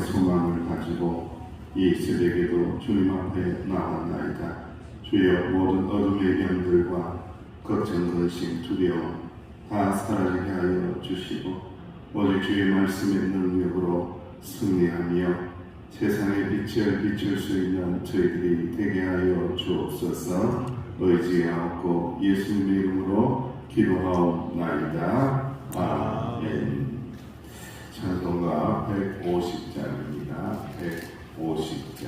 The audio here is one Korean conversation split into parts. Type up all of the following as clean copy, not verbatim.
소망을 가지고 이 새벽에도 주님 앞에 나왔나이다. 주여, 모든 어둠의 병들과 걱정, 근심, 두려움 다 사라지게 하여 주시고 오직 주의 말씀의 능력으로 승리하며 세상의 빛을 비출 수 있는 저희들이 되게 하여 주옵소서. 의지하옵고 예수님의 이름으로 기도하옵나이다. 아멘. 찬송가 150장입니다. 150장.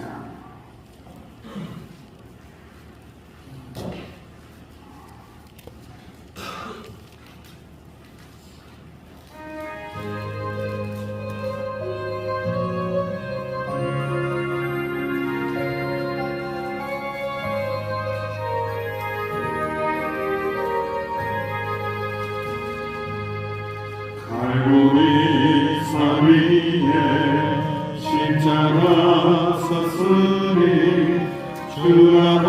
갈보리 산 위에 십자가 섰으니 주하고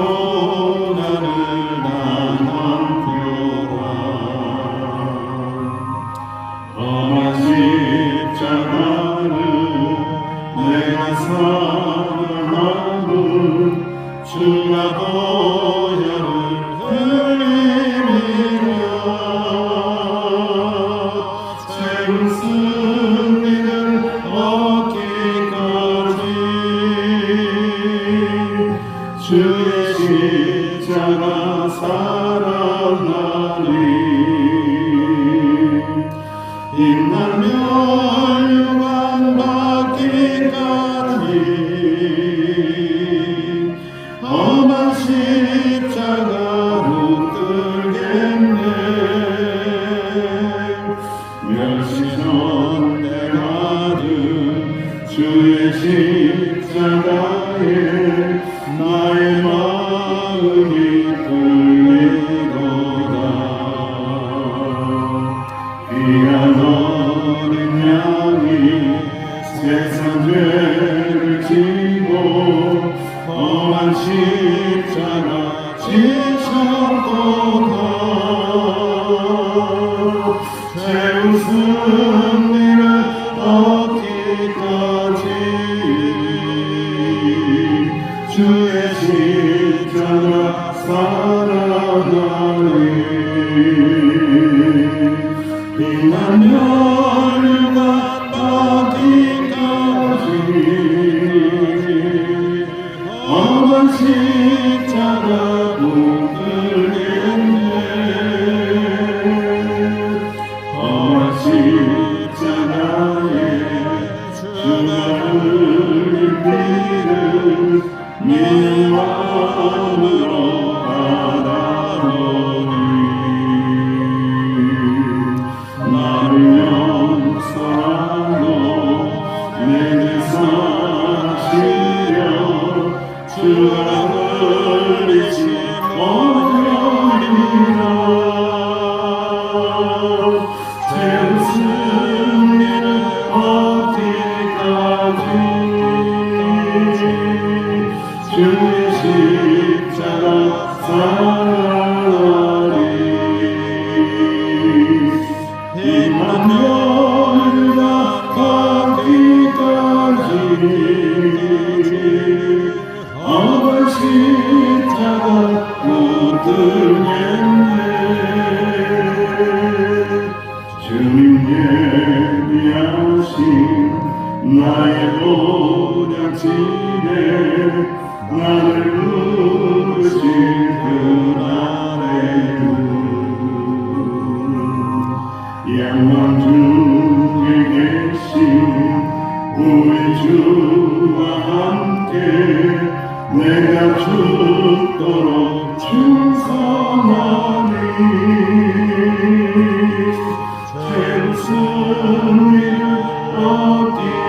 나를 단한표라. 험한 십자가를 내가 사랑하고 주가 보혈을 흘리리라. 승리를 얻기까지 주의 십자가 사랑하리. 빛나며 유관 받기까지 험한 십자가로 끌겠네. 멸시전 내가든 주의 십자가에 나의 마음이 끌리도다. 귀한 어린 양이 세상 죄를 지고 험한 십자가 지셨도다. 새로운 승리를 얻기까지 주의 십자가 사랑하리. 빛나며 유관 받기까지 험한 십자가 못 끌겠네. 십자가에 주가 흘린 피를 네 마음으로 받아보니 나를 용서하고 내 죄 사하시려 주가 흘리신 보혈이라. 승리를 얻기까지 주의 십자가 사랑하리. 빛나며 유관 받기까지 험한 십자가 못 들겠네. 주님 예비하신 나의 보좌집에 나를 부르신 그날에는 영원 중에 계신 우리 주와 함께 내가 죽도록 충성하리. 승리를 얻기까지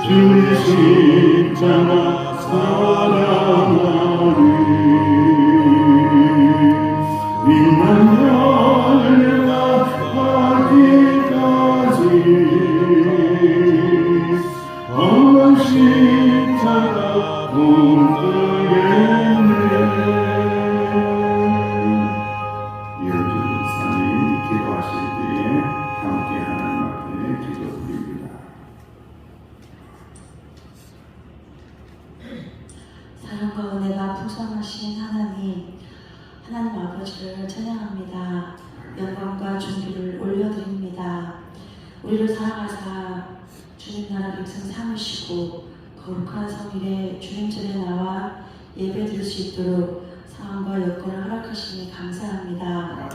주의 십자가 사랑하리. 빛나며 유관 받기까지 험한 십자가 영광과 존귀를 올려드립니다. 우리를 사랑하사 주님 나라 백성 삼으시고 거룩한 성일에 주님 전에 나와 예배드릴 수 있도록 상황과 여건을 허락하시니 감사합니다.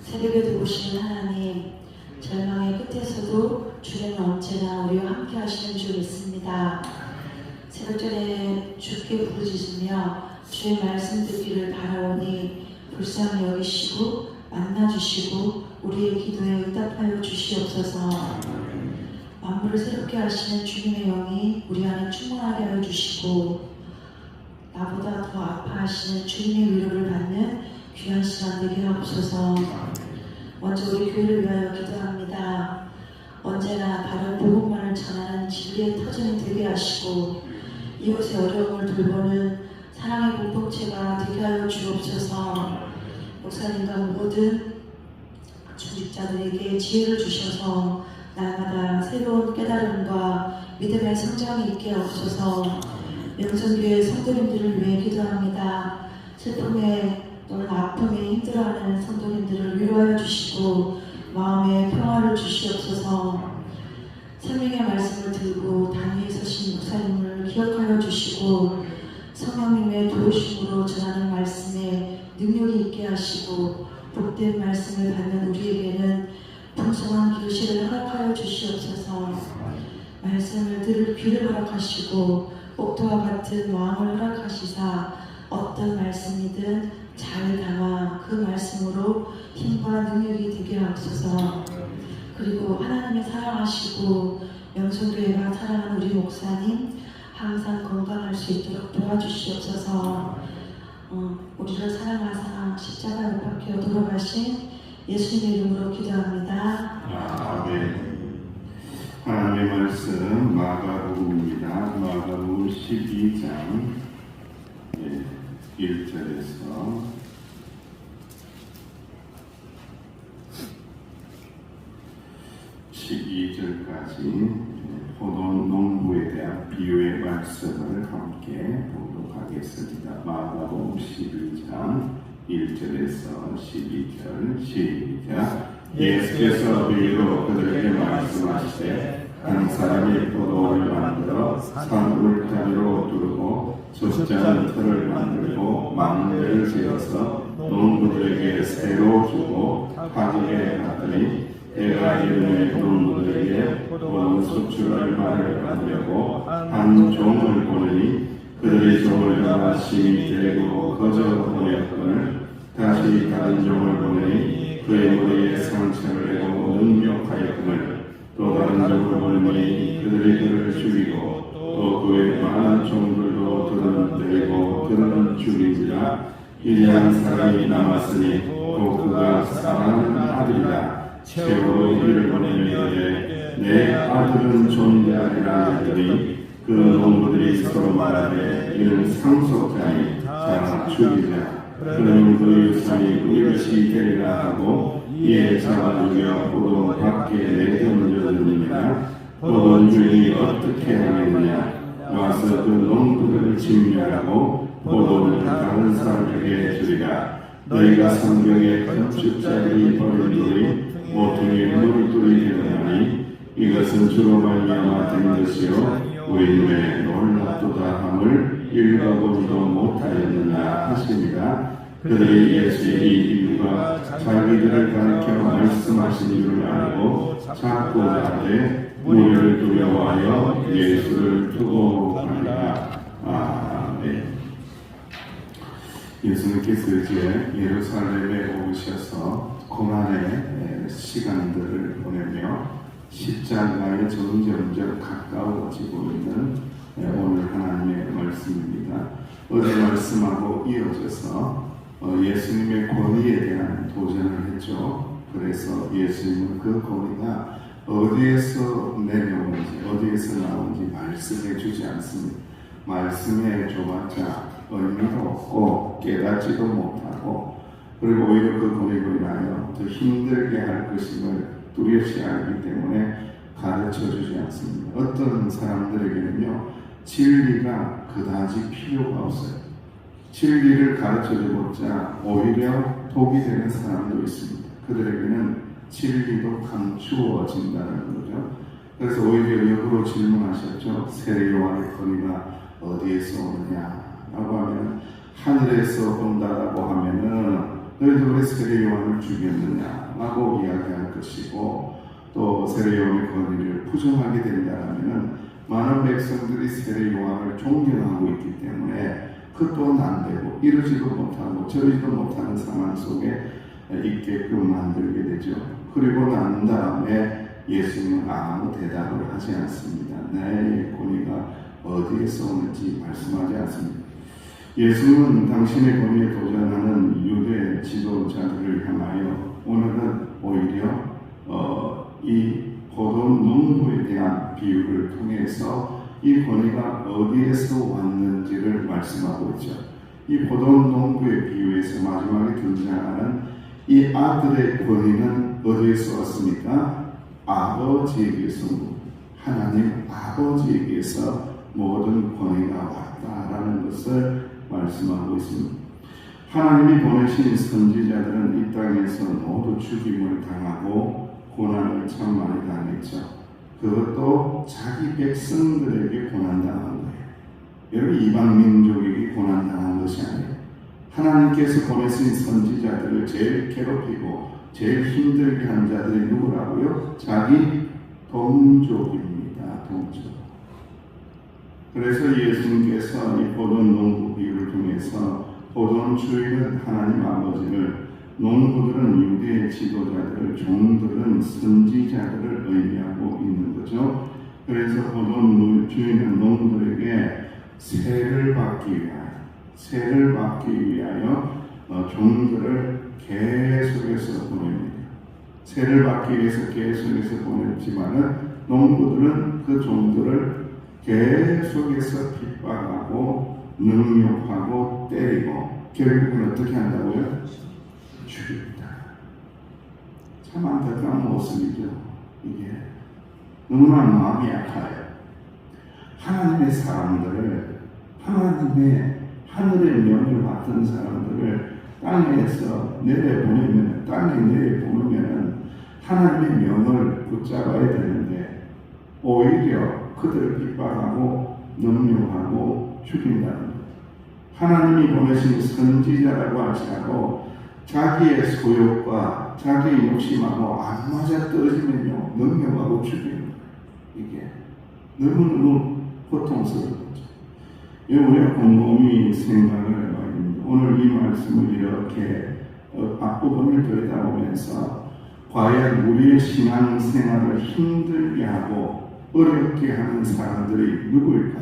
새벽에도 오시는 하나님, 절망의 끝에서도 주님은 언제나 우리와 함께 하시는 줄 믿습니다. 새벽전에 주께 부르짖으며 주의 말씀 듣기를 바라오니 불쌍히 여기시고 만나주시고 우리의 기도에 응답하여 주시옵소서. 만물을 새롭게 하시는 주님의 영이 우리 안에 충만하게 하여 주시고 나보다 더 아파하시는 주님의 위로를 받는 귀한 시간 되게 하옵소서. 먼저 우리 교회를 위하여 기도합니다. 언제나 바른 복음만을 전하는 진리의 터전이 되게 하시고 이곳의 어려움을 돌보는 사랑의 공동체가 되게 하여 주옵소서. 목사님과 모든 중직자들에게 지혜를 주셔서 날마다 새로운 깨달음과 믿음의 성장이 있게 하옵소서. 명성교회 성도님들을 위해 기도합니다. 슬픔에 또는 아픔에 힘들어하는 성도님들을 위로하여 주시고 마음의 평화를 주시옵소서. 생명의 말씀을 들고 단위에 서신 목사님을 기억하여 주시고 성령님의 도우심으로 전하는 말씀에 능력이 있게 하시고 복된 말씀을 받는 우리에게는 풍성한 교실을 허락하여 주시옵소서. 말씀을 들을 귀를 허락하시고 옥토와 같은 마음을 허락하시사 어떤 말씀이든 잘 담아 그 말씀으로 힘과 능력이 되게 하옵소서. 그리고 하나님의 사랑하시고 명성교회가 사랑하는 우리 목사님 항상 건강할 수 있도록 도와주시옵소서. 우리를 사랑하사 십자가 못 박혀 돌아가신 예수님의 이름으로 기도합니다. 아멘. 하나님의 말씀 마가복음입니다. 마가복음 12장 1절에서 12절까지 포도 농부에 대한 비유의 말씀을 함께 보도록 하겠습니다. 마가복음 12장 1절에서 12절 시작. 예수께서 비유로 그들에게 말씀하시되 한 사람이 포도원을 만들어 산 울타리로 두르고 좁지 않은 틀을 만들고 망대를 지어서 농부들에게 새로 주고 파기에 갔더니 때가 이르매 농부들에게 포도원 수출할 말을 받으려고 한 종을 보내니 그들이 종을 잡아 심히 데리고 거저 보냈거늘 다시 다른 종을 보내니 그의 머리에 상처를 내고 능욕하였거늘 또 다른 종을 보내니 그들이 그를 죽이고 또 그의 많은 종들도 그를 데리고 그를 죽이니라. 이제 한 사람이 남았으니 또 그가 사랑하는 아들이라. 최후로 이를 보내며 이르되 내 아들은 존재하리라 하더니 그 농부들이 서로 말하되 이는 상속자니 자 죽이자. 그러면 그 유산이 이것이 되리라 하고 이에 잡아 죽여 포도 밖에 내던져주니라. 포도 주인이 어떻게 하겠느냐. 와서 그 농부들을 진멸하고 포도를 다른 사람에게 주리라. 너희가 성경에 건축자들이 버린 돌이 모퉁이의 머릿돌이 되었나니 이것은 주로 말미암아 된 것이요 우리는 왜 놀랍도다 함을 읽어보지도 못하였느냐 하십니다. 그들이 예수의 이 비유가 자기들을 가리켜 말씀하신 줄을 알고 자꾸 하되 무리를 두려워하여 예수를 두고 가니라. 아멘. 예수님께서 이제 예루살렘에 오셔서 고난의 시간들을 보내며 십자가에 점점점 가까워지고 있는 오늘 하나님의 말씀입니다. 어제 말씀하고 이어져서 예수님의 권위에 대한 도전을 했죠. 그래서 예수님은 그 권위가 어디에서 내려오는지 어디에서 나오는지 말씀해 주지 않습니다. 말씀해 줘봤자 의미가 없고 깨닫지도 못하고 그리고 오히려 그 권위로 인하여 더 힘들게 할 것임을 뚜렷이 알기 때문에 가르쳐주지 않습니다. 어떤 사람들에게는요 진리가 그다지 필요가 없어요. 진리를 가르쳐주고자 오히려 독이 되는 사람도 있습니다. 그들에게는 진리도 감추어진다는 거죠. 그래서 오히려 역으로 질문하셨죠. 세례 요한의 권위가 어디에서 오느냐 라고 하면 하늘에서 온다라고 하면은 너희들 왜 세례 요한을 죽였느냐 라고 이야기할 것이고, 또 세례 요한의 권위를 부정하게 된다면은 많은 백성들이 세례 요한을 존경하고 있기 때문에 그 또한 안 되고 이러지도 못하고 저러지도 못하는 상황 속에 있게끔 만들게 되죠. 그리고 난 다음에 예수님은 아무 대답을 하지 않습니다. 나의 권위가 어디에서 오는지 말씀하지 않습니다. 예수님은 당신의 권위에 도전하는 유대 지도자들을 향하여 오늘은 오히려 이 포도 농부에 대한 비유를 통해서 이 권위가 어디에서 왔는지를 말씀하고 있죠. 이 포도 농부의 비유에서 마지막에 등장하는 이 아들의 권위는 어디에서 왔습니까? 아버지에게서, 하나님 아버지에게서 모든 권위가 왔다라는 것을 말씀하고 있습니다. 하나님이 보내신 선지자들은 이 땅에서 모두 죽임을 당하고 고난을 참 많이 당했죠. 그것도 자기 백성들에게 고난당한 거예요. 여러분, 이방 민족에게 고난당한 것이 아니에요. 하나님께서 보내신 선지자들을 제일 괴롭히고 제일 힘들게 한 자들이 누구라고요? 자기 동족입니다. 동족. 그래서 예수님께서 이 포도원 농부 비유를 통해서 포도원 주인은 하나님 아버지를, 농부들은 유대의 지도자들을, 종들은 선지자들을 의미하고 있는 거죠. 그래서 포도원 주인은 농부들에게 세를 받기 위하여 종들을 계속해서 보냅니다. 세를 받기 위해서 계속해서 보냈지만은 농부들은 그 종들을 계속해서 핍박하고 능욕하고 때리고 결국은 어떻게 한다고요? 죽입니다. 참 안타까운 모습이죠. 이게 너무나 마음이 아파요. 하나님의 사람들을, 하나님의 하늘의 명을 받던 사람들을 땅에서 내려보내면, 땅에 내려보내면 하나님의 명을 붙잡아야 되는데 오히려 그들을 핍박하고 능욕하고 죽인다는 것. 하나님이 보내신 선지자라고 할지라도 자기의 소욕과 자기의 욕심하고 안 맞아 떨어지면요, 능욕하고 죽이는 거예요. 이게 너무너무 고통스러운 거죠. 우리가 곰곰이 생각을 해봐야 됩니다. 오늘 이 말씀을 이렇게 앞부분을 들여다보면서 과연 우리의 신앙생활을 힘들게 하고 어렵게 하는 사람들이 누구일까?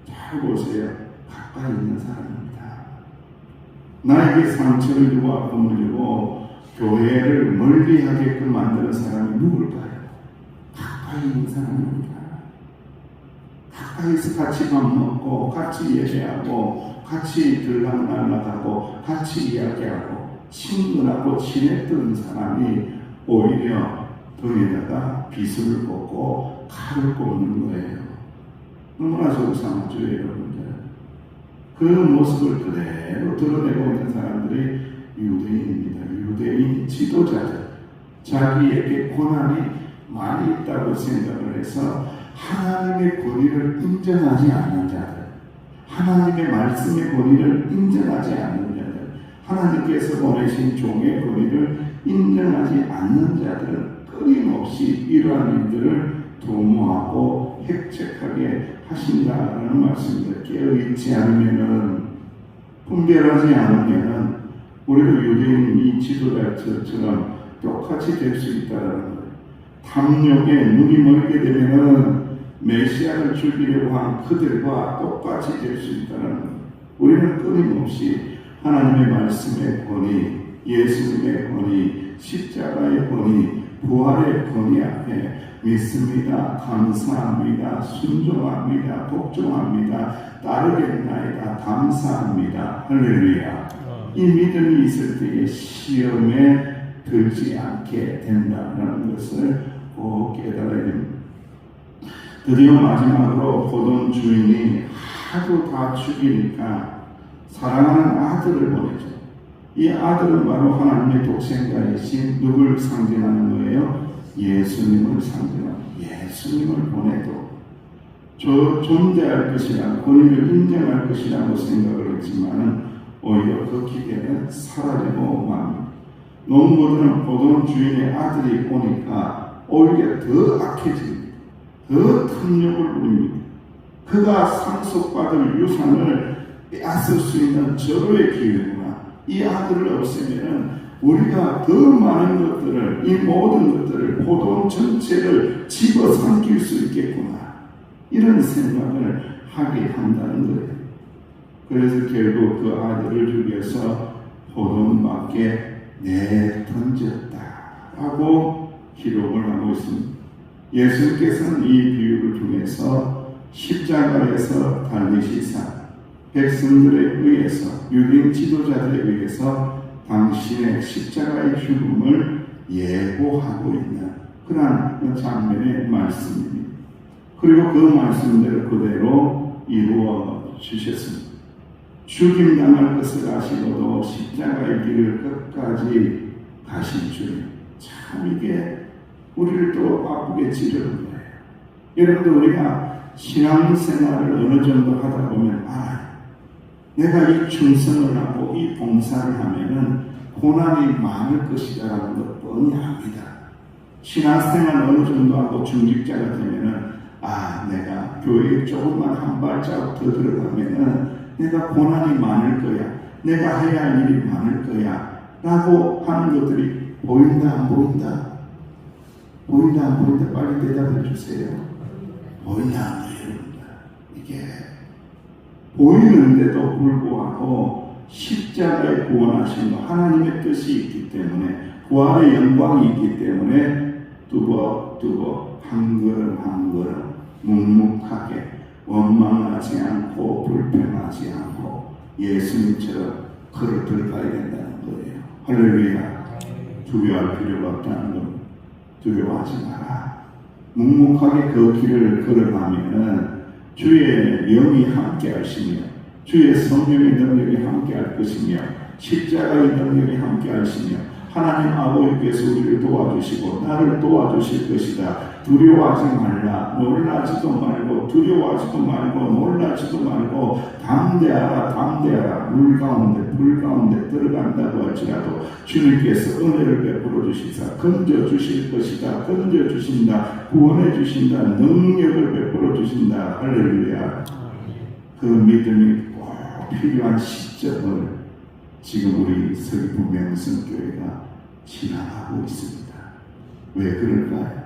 잘 보세요. 가까이 있는 사람입니다. 나에게 상처를 주고 아픔을 주고 교회를 멀리하게끔 만드는 사람이 누굴까요? 가까이 있는 사람입니다. 가까이서 같이 밥 먹고 같이 예배하고 같이 들락날락하고 같이 이야기하고 친근하고 친했던 사람이 오히려 등에다가 빗을 꽂고 칼을 꽂는 거예요. 너무나 속상하죠, 여러분들. 그 모습을 그대로 드러내고 있는 사람들이 유대인입니다. 유대인 지도자들. 자기에게 고난이 많이 있다고 생각을 해서 하나님의 권위를 인정하지 않는 자들, 하나님의 말씀의 권위를 인정하지 않는 자들, 하나님께서 보내신 종의 권위를 인정하지 않는 자들은 끊임없이 이러한 일들을 도모하고 획책하게 하신다는 말씀입니다. 깨어있지 않으면은, 분별하지 않으면은 우리도 유대인 이 지도자처럼 똑같이 될 수 있다는 거예요. 탐욕에 눈이 멀게 되면은 메시아를 죽이려고 한 그들과 똑같이 될 수 있다는 거예요. 우리는 끊임없이 하나님의 말씀의 권위, 예수님의 권위, 십자가의 권위, 부활의 권위 앞에 믿습니다, 감사합니다, 순종합니다, 복종합니다, 따르겠나이다, 감사합니다, 할렐루야. 이 믿음이 있을 때에 시험에 들지 않게 된다는 것을 꼭 깨달아야 됩니다. 드디어 마지막으로 포도원 주인이 하도 다 죽이니까 사랑하는 아들을 보내죠. 이 아들은 바로 하나님의 독생자이신 누굴 상징하는 거예요? 예수님을 상징하는, 예수님을 보내도 존재할 것이라, 권위를 인정할 것이라고 생각을 했지만은 오히려 그 기대는 사라지고 맙니다. 농부들은 보던 주인의 아들이 오니까 오히려 더 악해집니다. 더 탐욕을 부립니다. 그가 상속받을 유산을 빼앗을 수 있는 절호의 기회구나. 이 아들을 없애면은 우리가 더 많은 것들을, 이 모든 것들을, 포도원 전체를 집어삼킬 수 있겠구나. 이런 생각을 하게 한다는 거예요. 그래서 결국 그 아들을 죽여서 포도원 밖에 내던졌다라고 기록을 하고 있습니다. 예수께서는 이 비유를 통해서 십자가에서 달리시사 백성들에 의해서, 유대인 지도자들에 의해서 당신의 십자가의 죽음을 예고하고 있는 그러한 장면의 말씀입니다. 그리고 그 말씀대로 그대로 이루어 주셨습니다. 죽임당할 것을 아시고도 십자가의 길을 끝까지 가신 주님, 참 이게 우리를 또 아프게 찌르는 거예요. 여러분들, 우리가 신앙생활을 어느 정도 하다 보면 알아요. 내가 이 충성을 하고 이 봉사를 하면은 고난이 많을 것이다라는 것 뻔히 압니다. 신앙생활 어느 정도 하고 중직자가 되면은 내가 교회에 조금만 한 발자국 더 들어가면은 내가 고난이 많을 거야, 내가 해야 할 일이 많을 거야 라고 하는 것들이 보인다 안 보인다? 보인다 안 보인다? 빨리 대답해 주세요. 보인다 안 보인다? 이게 보이는데도 불구하고 십자가에 구원하신 하나님의 뜻이 있기 때문에, 부활의 영광이 있기 때문에 뚜벅뚜벅 한 걸음 한 걸음 묵묵하게 원망하지 않고 불평하지 않고 예수님처럼 걸어 들어가야 된다는 거예요. 할렐루야. 두려워할 필요가 없다는 겁니다. 두려워하지 마라. 묵묵하게 그 길을 걸어가면은 주의 영이 함께 하시며 주의 성령의 능력이 함께 할 것이며 십자가의 능력이 함께 하시며 하나님 아버지께서 우리를 도와주시고 나를 도와주실 것이다. 두려워하지 말라. 놀라지도 말고 두려워하지도 말고 놀라지도 말고 담대하라. 담대하라. 물 가운데 불 가운데 들어간다고 할지라도 주님께서 은혜를 베풀어 주시사 건져 주실 것이다. 건져 주신다. 구원해 주신다. 능력을 베풀어 주신다. 할렐루야. 그 믿음이 꼭 필요한 시점을 지금 우리 서귀포 명성교회가 지나가고 있습니다. 왜 그럴까요?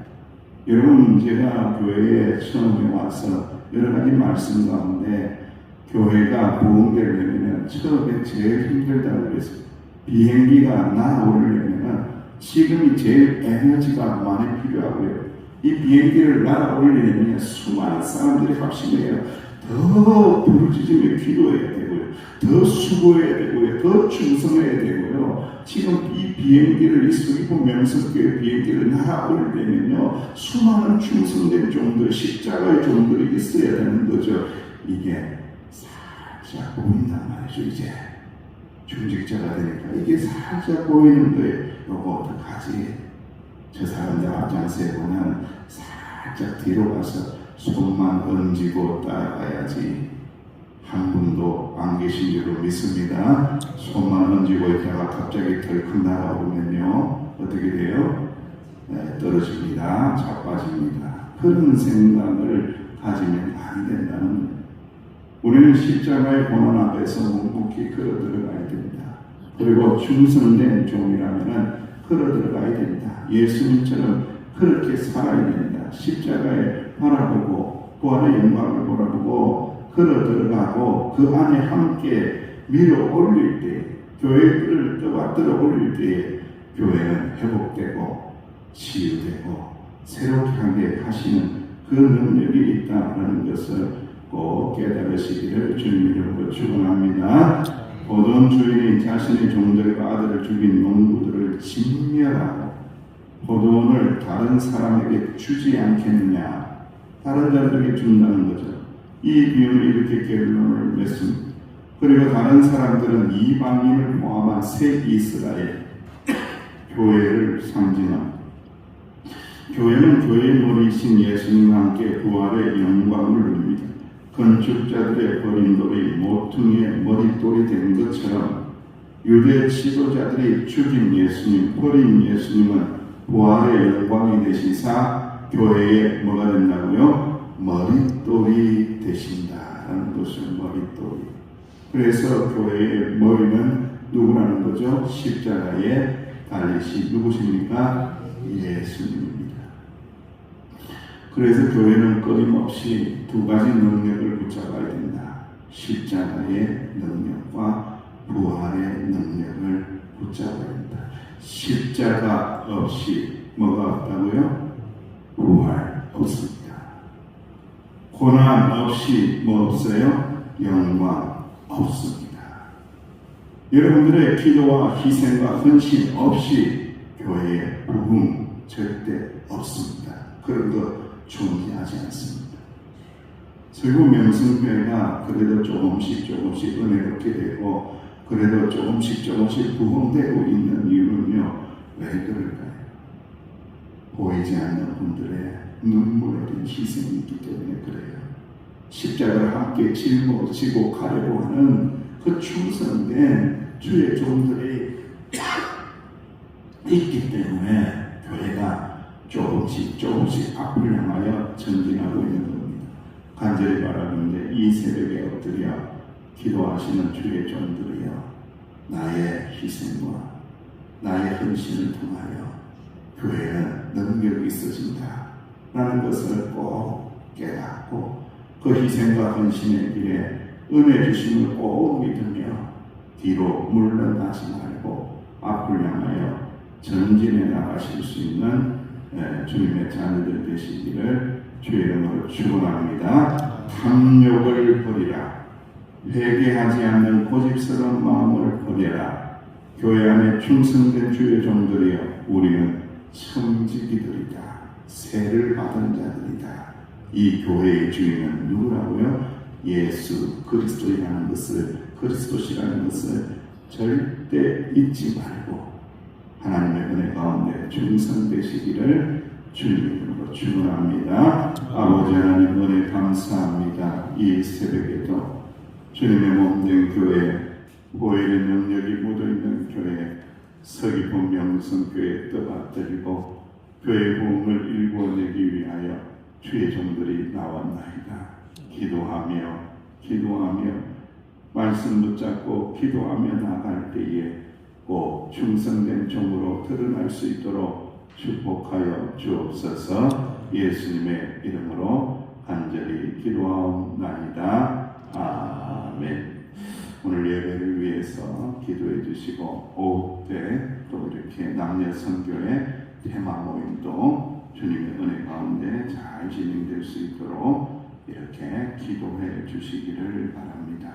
여러분, 제가 교회에 처음에 와서 여러 가지 말씀 가운데 교회가 부흥되려면 처음에 제일 힘들다고 그랬어요. 비행기가 날아오르려면 지금이 제일 에너지가 많이 필요하고요. 이 비행기를 날아오르려면 수많은 사람들이 합심해요. 더 부르짖으며 기도해야 되고요. 더 수고해야 되고요. 더 충성해야 되고요. 지금 이 비행기를, 이 서귀포 명성교회 비행기를 날아오르려면요, 수많은 충성된 종들, 십자가의 종들이 있어야 되는 거죠. 이게 살짝 보인단 말이죠. 이제 중직자가 되니까 이게 살짝 보이는 거예요. 요거 어떡하지? 저 사람들 앞장서야 보면 살짝 뒤로 가서 손만 얹고 따라가야지. 한 분도 안 계신 줄로 믿습니다. 손만 얹고 있다가 갑자기 덜컥 날아오면요, 어떻게 돼요? 떨어집니다. 자빠집니다. 그런 생각을 가지면 안 된다는 거예요. 우리는 십자가의 고난 앞에서 묵묵히 걸어 들어가야 됩니다. 그리고 충성된 종이라면 걸어 들어가야 됩니다. 예수님처럼 그렇게 살아야 됩니다. 십자가에 바라보고 부활의 영광을 바라보고 걸어 들어가고 그 안에 함께 밀어 올릴 때, 교회를 떠받들어 올릴 때 교회는 회복되고 치유되고 새롭게 하게 하시는 그 능력이 있다는 것을 꼭 깨달으시기를 주님 이름으로 축원합니다. 보던 주인이 자신의 종들과 아들을 죽인 농부들을 진멸하고 포도원을 다른 사람에게 주지 않겠느냐, 다른 자들에게 준다는 거죠. 이 비유는 이렇게 결론을 맺습니다. 그리고 다른 사람들은 이방인을 포함한 새 이스라엘 교회를 상징합니다. 교회는 교회의 머리이신 예수님과 함께 부활의 영광을 누립니다. 건축자들의 버린 돌이 모퉁이의 머릿돌이 된 것처럼 유대 지도자들이 죽인 예수님, 버린 예수님은 부활의 영광이 되시사 교회에 뭐가 된다고요? 머릿돌이 되신다라는 것을 머릿돌이. 그래서 교회의 머리는 누구라는 거죠? 십자가에 달리신 누구십니까? 예수님입니다. 그래서 교회는 끊임없이 두 가지 능력을 붙잡아야 된다. 십자가의 능력과 부활의 능력을 붙잡아야 된다. 십자가 없이 뭐가 없다고요? 부활 없습니다. 고난 없이 뭐 없어요? 영광 없습니다. 여러분들의 기도와 희생과 헌신 없이 교회의 부흥 절대 없습니다. 그런 거 존재하지 않습니다. 설교 명성교회가 그래도 조금씩 은혜롭게 되고 그래도 조금씩 부흥되고 있는 이유는요. 왜 그럴까요? 보이지 않는 분들의 눈물 어린 희생이 있기 때문에 그래요. 십자가를 함께 짊어지고 가려고 하는 그 충성된 주의 종들이 있기 때문에 교회가 조금씩 앞을 향하여 전진하고 있는 겁니다. 간절히 바라는데 이 새벽에 엎드려 기도하시는 주의 종들이여 나의 희생과 나의 헌신을 통하여 교회는 능력이 있어진다 라는 것을 꼭 깨닫고 그 희생과 헌신의 길에 은혜 주심을 꼭 믿으며 뒤로 물러나지 말고 앞을 향하여 전진해 나가실 수 있는 주님의 자녀들 되시기를 주의 이름으로 축원합니다. 탐욕을 버리라. 회개하지 않는 고집스러운 마음을 버려라. 교회 안에 충성된 주의 종들이여 우리는 청지기들이다. 세를 받은 자들이다. 이 교회의 주인은 누구라고요? 예수 그리스도라는 것을 절대 잊지 말고 하나님의 은혜 가운데 충성되시기를 주님으로 축원합니다. 아버지 하나님 은혜 감사합니다. 이 새벽에도 주님의 몸된 교회, 보혈의 능력이 묻어있는 교회, 서귀포 명성교회에 떠받들고 교회 부흥을 일궈내기 위하여 주의 종들이 나왔나이다. 기도하며 말씀 붙잡고 기도하며 나갈 때에 꼭 충성된 종으로 드러날 수 있도록 축복하여 주옵소서. 예수님의 이름으로 간절히 기도하옵나이다. 아멘. 오늘 예배를 위해서 기도해 주시고 오후 때 또 이렇게 남녀 선교회 테마 모임도 주님의 은혜 가운데 잘 진행될 수 있도록 이렇게 기도해 주시기를 바랍니다.